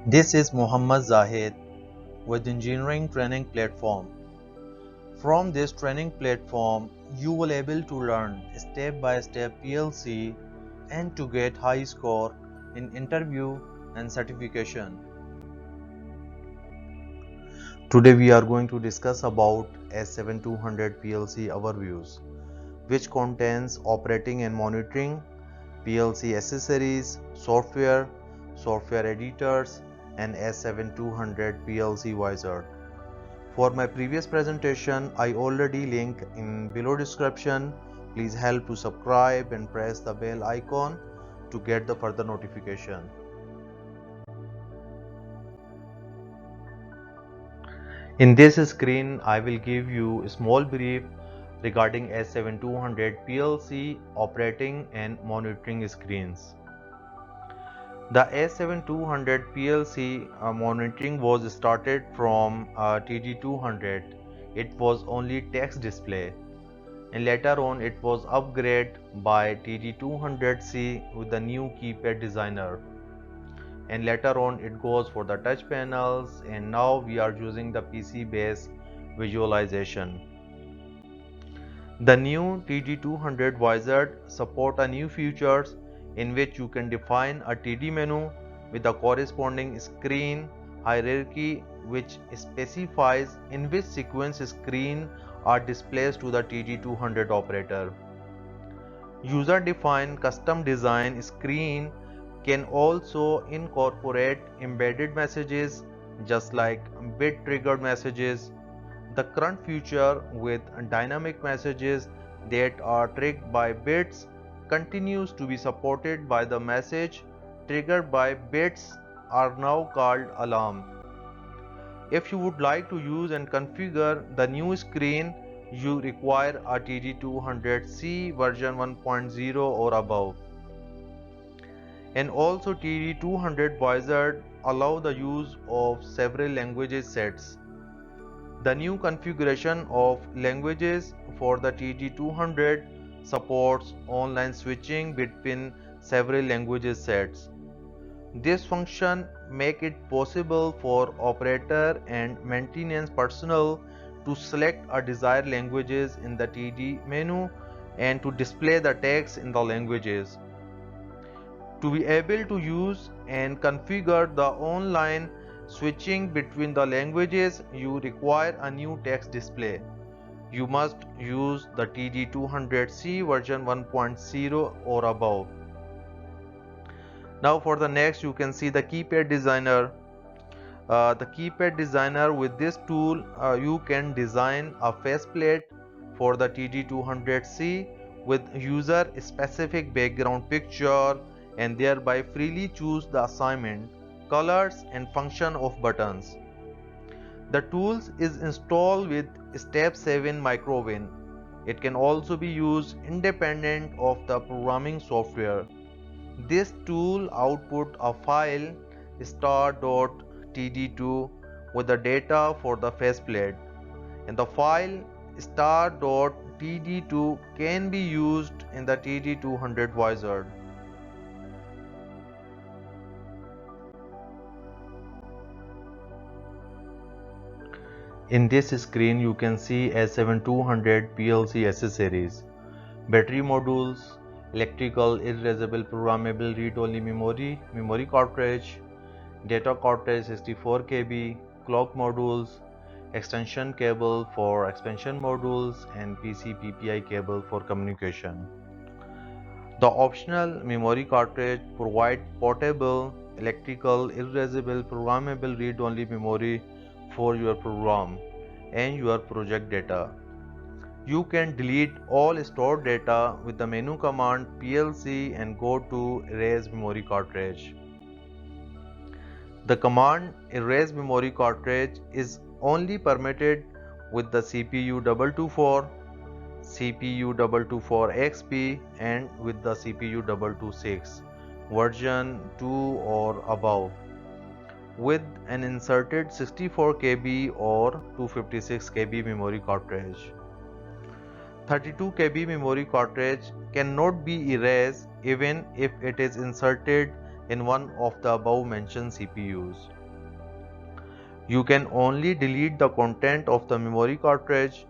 This is Muhammad Zahid with Engineering Training Platform. From this training platform, you will able to learn step-by-step PLC and to get high score in interview and certification. Today we are going to discuss about S7200 PLC overviews, which contains operating and monitoring, PLC accessories, software editors, and S7200 PLC wizard. For my previous presentation, I already link in below description. Please help to subscribe and press the bell icon to get the further notification. In this screen, I will give you a small brief regarding S7200 PLC operating and monitoring screens. The S7200 PLC monitoring was started from TD200. It was only text display, and later on it was upgraded by TD200C with the new keypad designer, and later on it goes for the touch panels, and now we are using the PC based visualization. The new TD200 wizard support a new features in which you can define a TD menu with the corresponding screen hierarchy, which specifies in which sequence screen are displayed to the TD200 operator. User-defined custom design screen can also incorporate embedded messages just like bit triggered messages. The current feature with dynamic messages that are triggered by bits continues to be supported by the message triggered by bits are now called alarm. If you would like to use and configure the new screen, you require a TD200C version 1.0 or above. And also TD200 wizard allow the use of several languages sets. The new configuration of languages for the TD200 supports online switching between several languages sets. This function make it possible for operator and maintenance personnel to select a desired languages in the TD menu and to display the text in the languages. To be able to use and configure the online switching between the languages, you require a new text display. You must use the TD200C version 1.0 or above. Now for the next, you can see the keypad designer. The keypad designer, with this tool you can design a faceplate for the TD200C with user specific background picture and thereby freely choose the assignment, colors and function of buttons. The tools is installed with Step 7 MicroWin. It can also be used independent of the programming software. This tool output a file star.td2 with the data for the faceplate, and the file star.td2 can be used in the TD200 wizard. In this screen you can see S7200 PLC accessories, battery modules, electrical erasable programmable read-only memory cartridge, data cartridge 64 KB, clock modules, extension cable for expansion modules, and PC PPI cable for communication. The optional memory cartridge provides portable, electrical, erasable, programmable read-only memory for your program and your project data. You can delete all stored data with the menu command PLC and go to erase memory cartridge. The command erase memory cartridge is only permitted with the CPU 224, CPU 224XP and with the CPU 226 version 2 or above, with an inserted 64 KB or 256 KB memory cartridge. 32 KB memory cartridge cannot be erased even if it is inserted in one of the above mentioned CPUs. You can only delete the content of the memory cartridge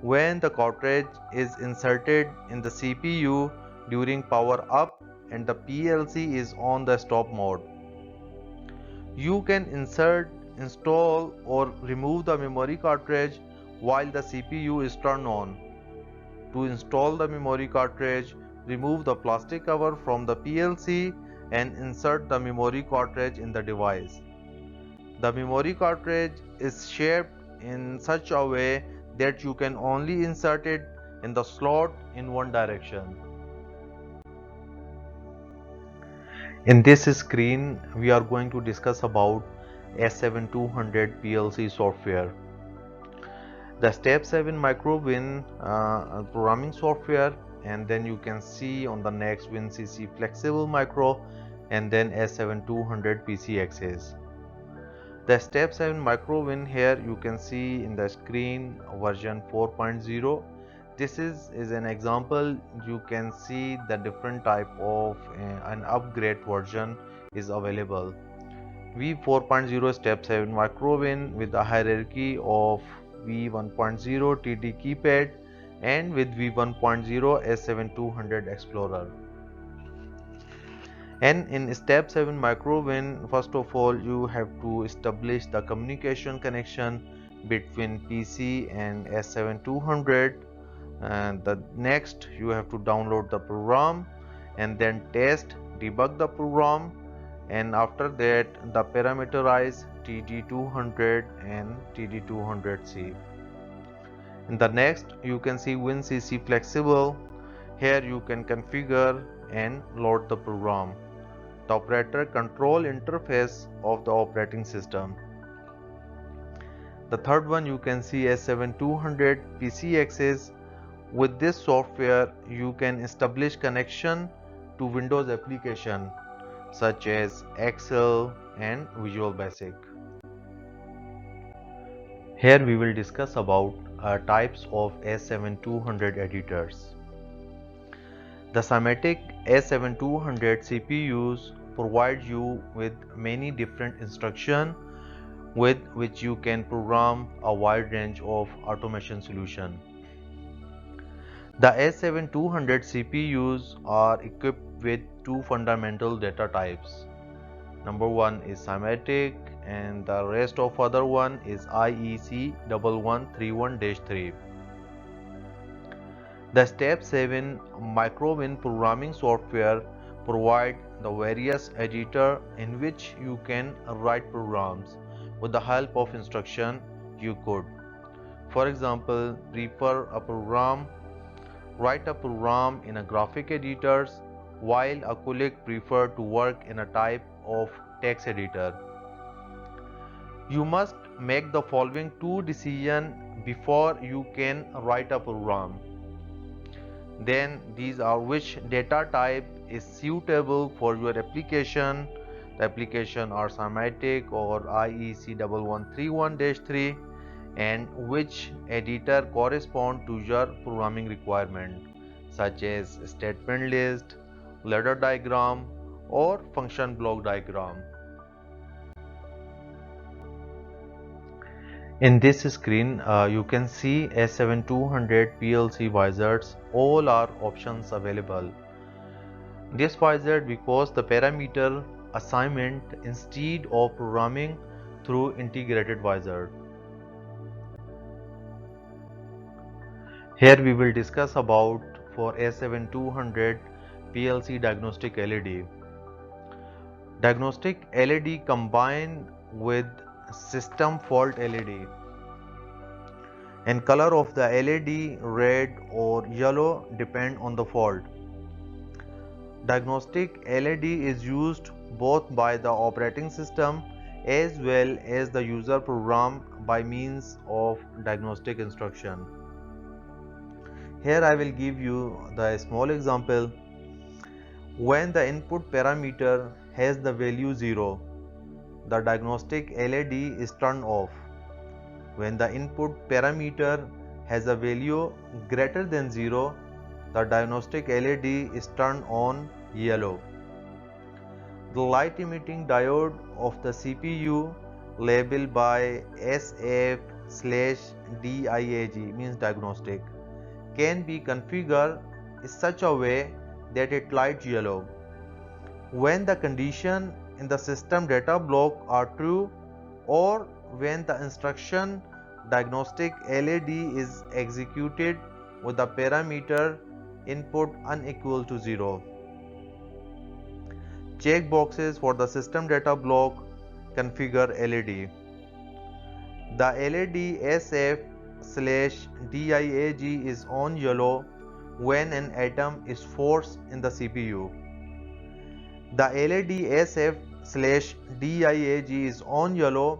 when the cartridge is inserted in the CPU during power up and the PLC is on the stop mode. You can insert, install or remove the memory cartridge while the CPU is turned on. To install the memory cartridge, remove the plastic cover from the PLC and insert the memory cartridge in the device. The memory cartridge is shaped in such a way that you can only insert it in the slot in one direction. In this screen, we are going to discuss about S7200 PLC software. The Step 7 MicroWin programming software, and then you can see on the next WinCC Flexible Micro, and then S7200 PC Access. The Step 7 MicroWin, here you can see in the screen version 4.0. This is an example. You can see the different type of an upgrade version is available. V4.0 Step 7 MicroWin with a hierarchy of V1.0 TD keypad and with V1.0 S7200 Explorer. And in Step 7 MicroWin, first of all you have to establish the communication connection between PC and S7200, and the next you have to download the program and then test, debug the program, and after that the parameterize TD200 and TD200C. In the next you can see WinCC Flexible. Here you can configure and load the program, the operator control interface of the operating system. The third one you can see S7200 PC Access. With this software you can establish connection to Windows application such as Excel and Visual Basic. Here we will discuss about types of S7200 editors. The Simatic S7200 CPUs provide you with many different instructions with which you can program a wide range of automation solutions. The S7200 CPUs are equipped with two fundamental data types. Number one is Simatic and the rest of other one is IEC 1131-3. The Step 7 MicroWin programming software provide the various editor in which you can write programs with the help of instruction you could. For example, write a program in a graphic editors, while a colleague prefer to work in a type of text editor. You must make the following two decisions before you can write a program. Then these are which data type is suitable for your application. The application are Simatic or IEC 1131-3, and which editor correspond to your programming requirement such as statement list, ladder diagram or function block diagram. In this screen you can see S7200 PLC wizards. All are options available. This wizard because the parameter assignment instead of programming through integrated wizard. Here we will discuss about for S7200 PLC diagnostic LED. Diagnostic LED combined with system fault LED, and color of the LED red or yellow depend on the fault. Diagnostic LED is used both by the operating system as well as the user program by means of diagnostic instruction. Here I will give you the small example. When the input parameter has the value 0, the diagnostic LED is turned off. When the input parameter has a value greater than 0, the diagnostic LED is turned on yellow. The light emitting diode of the CPU labeled by SF/DIAG means diagnostic can be configured in such a way that it lights yellow when the condition in the system data block are true or when the instruction diagnostic LED is executed with the parameter input unequal to 0. Check boxes for the system data block configure LED. The LED SF/DIAG is on yellow when an atom is forced in the CPU. The LED SF/DIAG is on yellow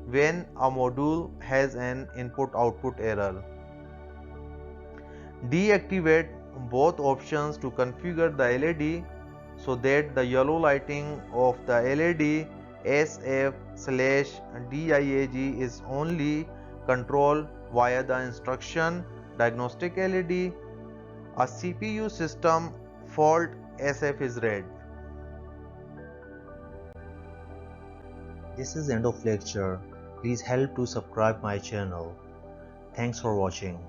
when a module has an input-output error. Deactivate both options to configure the LED so that the yellow lighting of the LED SF/DIAG is only controlled via the instruction diagnostic LED. A CPU system fault SF is red. This is end of lecture. Please help to subscribe my channel. Thanks for watching.